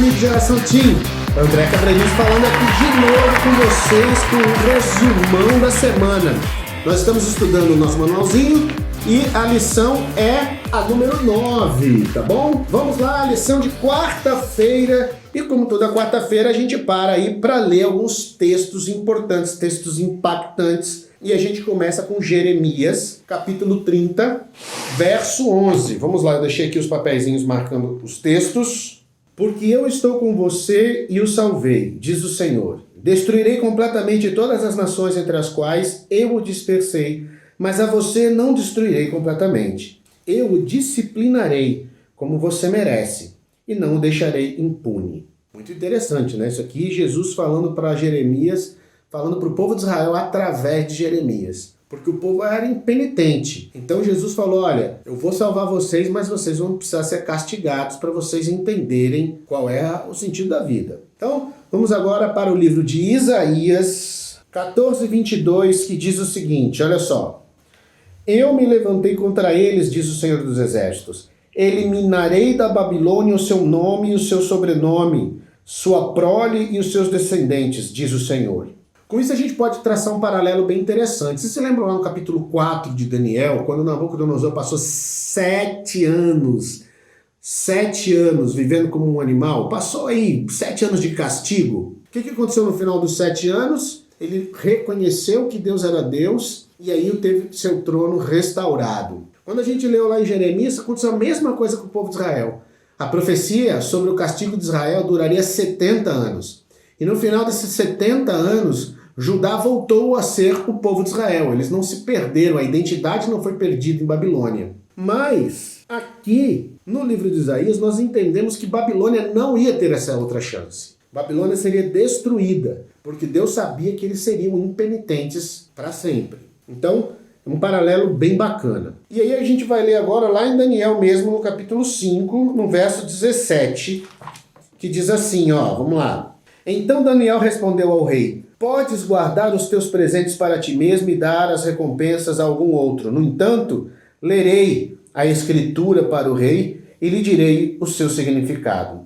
amigo Geração Team. André Cabreriz falando aqui de novo com vocês com o resumão da semana. Nós estamos estudando o nosso manualzinho e a lição é a número 9, tá bom? Vamos lá, a lição de quarta-feira. E como toda quarta-feira a gente para aí para ler alguns textos importantes, textos impactantes. E a gente começa com Jeremias, capítulo 30, verso 11. Vamos lá, eu deixei aqui os papeizinhos marcando os textos. Porque eu estou com você e o salvei, diz o Senhor. Destruirei completamente todas as nações entre as quais eu o dispersei, mas a você não destruirei completamente. Eu o disciplinarei como você merece e não o deixarei impune. Muito interessante, né? Isso aqui Jesus falando para Jeremias, falando para o povo de Israel através de Jeremias. Porque o povo era impenitente. Então Jesus falou, olha, eu vou salvar vocês, mas vocês vão precisar ser castigados para vocês entenderem qual é o sentido da vida. Então, vamos agora para o livro de Isaías 14:22, que diz o seguinte, olha só. Eu me levantei contra eles, diz o Senhor dos Exércitos. Eliminarei da Babilônia o seu nome e o seu sobrenome, sua prole e os seus descendentes, diz o Senhor. Com isso a gente pode traçar um paralelo bem interessante. Você se lembra lá no capítulo 4 de Daniel, quando Nabucodonosor passou 7 anos vivendo como um animal? Passou aí 7 anos de castigo. O que aconteceu no final dos 7 anos? Ele reconheceu que Deus era Deus e aí teve seu trono restaurado. Quando a gente leu lá em Jeremias, aconteceu a mesma coisa com o povo de Israel. A profecia sobre o castigo de Israel duraria 70 anos. E no final desses 70 anos, Judá voltou a ser o povo de Israel. Eles não se perderam, a identidade não foi perdida em Babilônia. Mas, aqui, no livro de Isaías, nós entendemos que Babilônia não ia ter essa outra chance. Babilônia seria destruída, porque Deus sabia que eles seriam impenitentes para sempre. Então, é um paralelo bem bacana. E aí a gente vai ler agora lá em Daniel mesmo, no capítulo 5, no verso 17, que diz assim, ó, vamos lá. Então Daniel respondeu ao rei, podes guardar os teus presentes para ti mesmo e dar as recompensas a algum outro. No entanto, lerei a escritura para o rei e lhe direi o seu significado.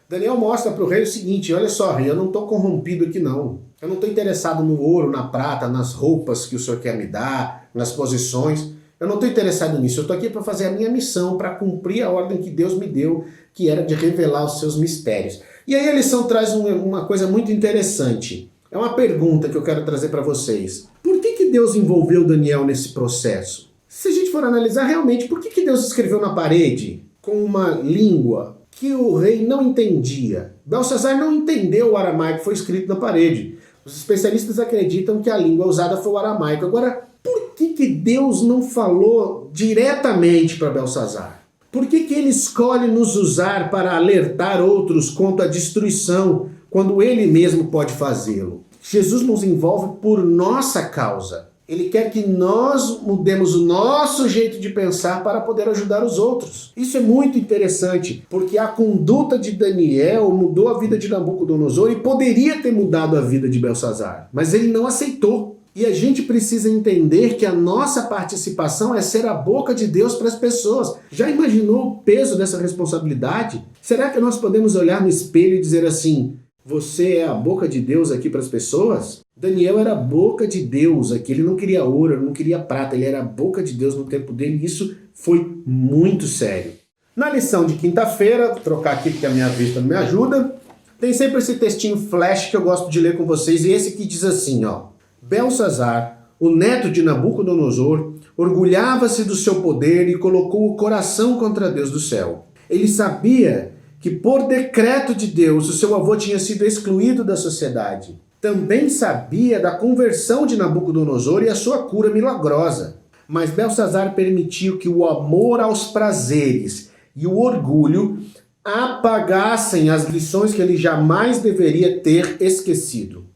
Daniel mostra para o rei o seguinte, olha só, rei, eu não estou corrompido aqui não. Eu não estou interessado no ouro, na prata, nas roupas que o senhor quer me dar, nas posições. Eu não estou interessado nisso. Eu estou aqui para fazer a minha missão, para cumprir a ordem que Deus me deu, que era de revelar os seus mistérios. E aí a lição traz uma coisa muito interessante. É uma pergunta que eu quero trazer para vocês. Por que Deus envolveu Daniel nesse processo? Se a gente for analisar realmente, por que Deus escreveu na parede com uma língua que o rei não entendia? Belsazar não entendeu o aramaico que foi escrito na parede. Os especialistas acreditam que a língua usada foi o aramaico. Agora, por que Deus não falou diretamente para Belsazar? Por que ele escolhe nos usar para alertar outros quanto à destruição, quando ele mesmo pode fazê-lo? Jesus nos envolve por nossa causa. Ele quer que nós mudemos o nosso jeito de pensar para poder ajudar os outros. Isso é muito interessante, porque a conduta de Daniel mudou a vida de Nabucodonosor e poderia ter mudado a vida de Belsazar, mas ele não aceitou. E a gente precisa entender que a nossa participação é ser a boca de Deus para as pessoas. Já imaginou o peso dessa responsabilidade? Será que nós podemos olhar no espelho e dizer assim, você é a boca de Deus aqui para as pessoas? Daniel era a boca de Deus aqui, ele não queria ouro, ele não queria prata, ele era a boca de Deus no tempo dele e isso foi muito sério. Na lição de quinta-feira, vou trocar aqui porque a minha vista não me ajuda, tem sempre esse textinho flash que eu gosto de ler com vocês e esse que diz assim, ó. Belsazar, o neto de Nabucodonosor, orgulhava-se do seu poder e colocou o coração contra Deus do céu. Ele sabia que por decreto de Deus o seu avô tinha sido excluído da sociedade. Também sabia da conversão de Nabucodonosor e a sua cura milagrosa. Mas Belsazar permitiu que o amor aos prazeres e o orgulho apagassem as lições que ele jamais deveria ter esquecido.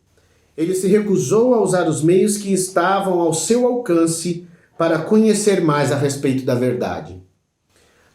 Ele se recusou a usar os meios que estavam ao seu alcance para conhecer mais a respeito da verdade.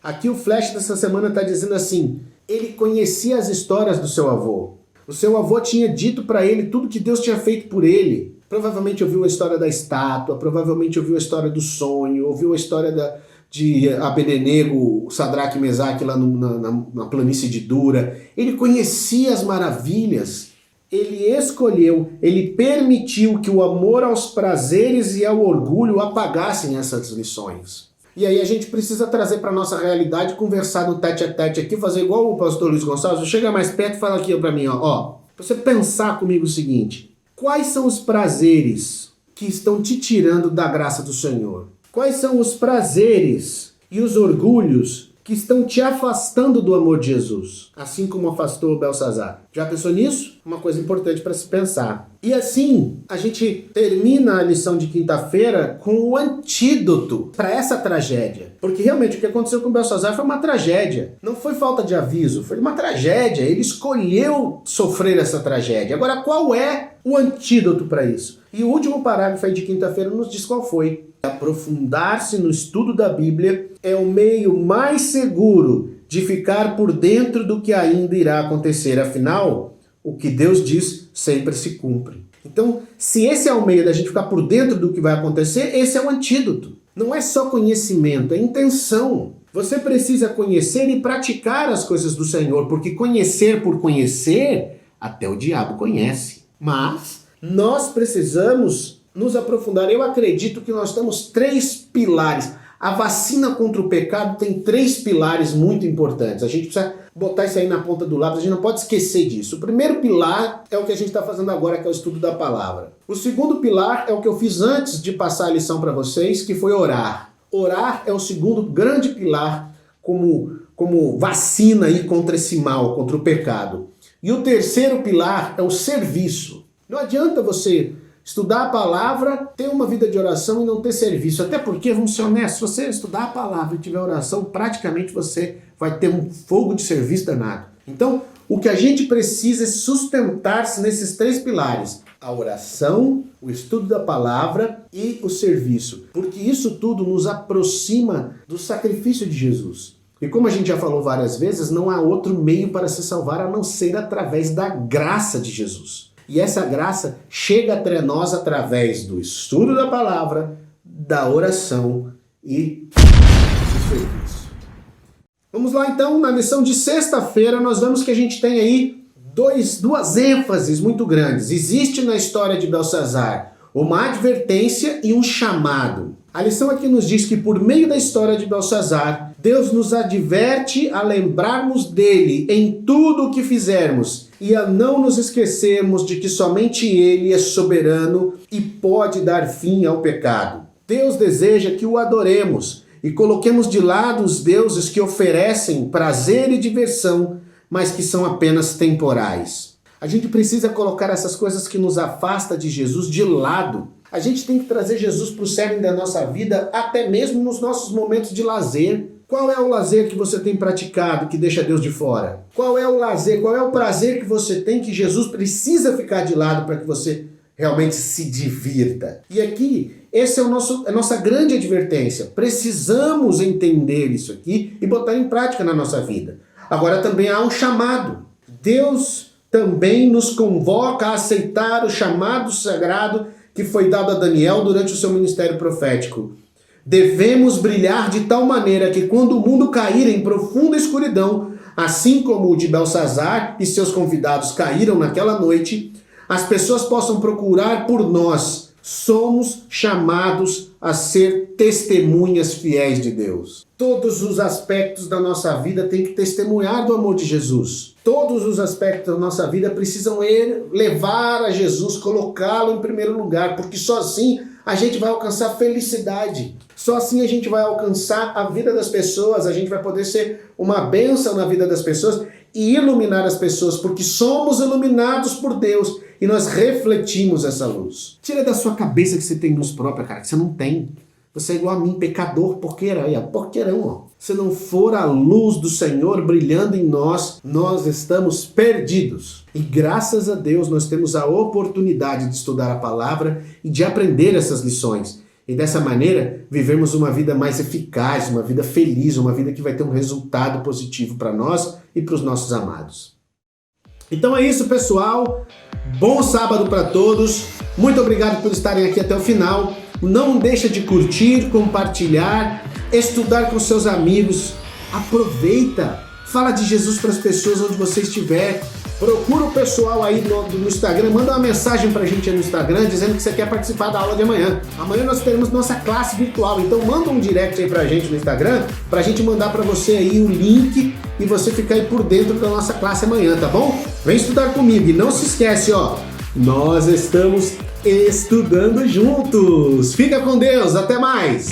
Aqui o flash dessa semana está dizendo assim, ele conhecia as histórias do seu avô. O seu avô tinha dito para ele tudo que Deus tinha feito por ele. Provavelmente ouviu a história da estátua, provavelmente ouviu a história do sonho, ouviu a história de Abednego, Sadraque e Mesaque lá na planície de Dura. Ele conhecia as maravilhas. Ele escolheu, ele permitiu que o amor aos prazeres e ao orgulho apagassem essas lições. E aí a gente precisa trazer para a nossa realidade, conversar no tete a tete aqui, fazer igual o pastor Luiz Gonçalves. Chega mais perto e fala aqui para mim, ó, pra você pensar comigo o seguinte: quais são os prazeres que estão te tirando da graça do Senhor? Quais são os prazeres e os orgulhos que estão te afastando do amor de Jesus, assim como afastou Belsazar? Já pensou nisso? Uma coisa importante para se pensar. E assim, a gente termina a lição de quinta-feira com o antídoto para essa tragédia. Porque realmente o que aconteceu com Belsazar foi uma tragédia. Não foi falta de aviso, foi uma tragédia. Ele escolheu sofrer essa tragédia. Agora, qual é o antídoto para isso? E o último parágrafo aí de quinta-feira nos diz qual foi. Aprofundar-se no estudo da Bíblia é o meio mais seguro de ficar por dentro do que ainda irá acontecer. Afinal, o que Deus diz sempre se cumpre. Então, se esse é o meio da gente ficar por dentro do que vai acontecer, esse é o antídoto. Não é só conhecimento, é intenção. Você precisa conhecer e praticar as coisas do Senhor, porque conhecer por conhecer, até o diabo conhece. Mas nós precisamos nos aprofundar. Eu acredito que nós temos 3 pilares. A vacina contra o pecado tem 3 pilares muito importantes. A gente precisa botar isso aí na ponta do lápis, a gente não pode esquecer disso. O primeiro pilar é o que a gente está fazendo agora, que é o estudo da palavra. O segundo pilar é o que eu fiz antes de passar a lição para vocês, que foi orar. Orar é o segundo grande pilar como vacina aí contra esse mal, contra o pecado. E o terceiro pilar é o serviço. Não adianta você estudar a palavra, ter uma vida de oração e não ter serviço. Até porque, vamos ser honestos, se você estudar a palavra e tiver oração, praticamente você vai ter um fogo de serviço danado. Então, o que a gente precisa é sustentar-se nesses 3 pilares: a oração, o estudo da palavra e o serviço. Porque isso tudo nos aproxima do sacrifício de Jesus. E como a gente já falou várias vezes, não há outro meio para se salvar a não ser através da graça de Jesus. E essa graça chega até nós através do estudo da palavra, da oração e do serviço. Vamos lá então, na lição de sexta-feira nós vemos que a gente tem aí duas ênfases muito grandes. Existe na história de Belsazar uma advertência e um chamado. A lição aqui nos diz que por meio da história de Belsazar, Deus nos adverte a lembrarmos dele em tudo o que fizermos e a não nos esquecermos de que somente ele é soberano e pode dar fim ao pecado. Deus deseja que o adoremos e coloquemos de lado os deuses que oferecem prazer e diversão, mas que são apenas temporais. A gente precisa colocar essas coisas que nos afastam de Jesus de lado. A gente tem que trazer Jesus para o cerne da nossa vida, até mesmo nos nossos momentos de lazer. Qual é o lazer que você tem praticado que deixa Deus de fora? Qual é o lazer, qual é o prazer que você tem que Jesus precisa ficar de lado para que você realmente se divirta? E aqui, essa é a nossa grande advertência. Precisamos entender isso aqui e botar em prática na nossa vida. Agora também há um chamado. Deus também nos convoca a aceitar o chamado sagrado que foi dado a Daniel durante o seu ministério profético. Devemos brilhar de tal maneira que quando o mundo cair em profunda escuridão, assim como o de Belsazar e seus convidados caíram naquela noite, as pessoas possam procurar por nós. Somos chamados a ser testemunhas fiéis de Deus. Todos os aspectos da nossa vida têm que testemunhar do amor de Jesus. Todos os aspectos da nossa vida precisam levar a Jesus, colocá-lo em primeiro lugar, porque só assim a gente vai alcançar felicidade. Só assim a gente vai alcançar a vida das pessoas, a gente vai poder ser uma bênção na vida das pessoas e iluminar as pessoas, porque somos iluminados por Deus e nós refletimos essa luz. Tira da sua cabeça que você tem luz própria, cara, que você não tem. Você é igual a mim, pecador, porqueirão, ó. Se não for a luz do Senhor brilhando em nós, nós estamos perdidos. E graças a Deus nós temos a oportunidade de estudar a palavra e de aprender essas lições. E dessa maneira, vivermos uma vida mais eficaz, uma vida feliz, uma vida que vai ter um resultado positivo para nós e para os nossos amados. Então é isso, pessoal. Bom sábado para todos. Muito obrigado por estarem aqui até o final. Não deixa de curtir, compartilhar, estudar com seus amigos. Aproveita, fala de Jesus para as pessoas onde você estiver. Procura o pessoal aí no Instagram, manda uma mensagem pra gente aí no Instagram dizendo que você quer participar da aula de amanhã. Amanhã nós teremos nossa classe virtual, então manda um direct aí pra gente no Instagram, pra gente mandar pra você aí o link e você ficar aí por dentro da nossa classe amanhã, tá bom? Vem estudar comigo e não se esquece, ó, nós estamos estudando juntos. Fica com Deus, até mais!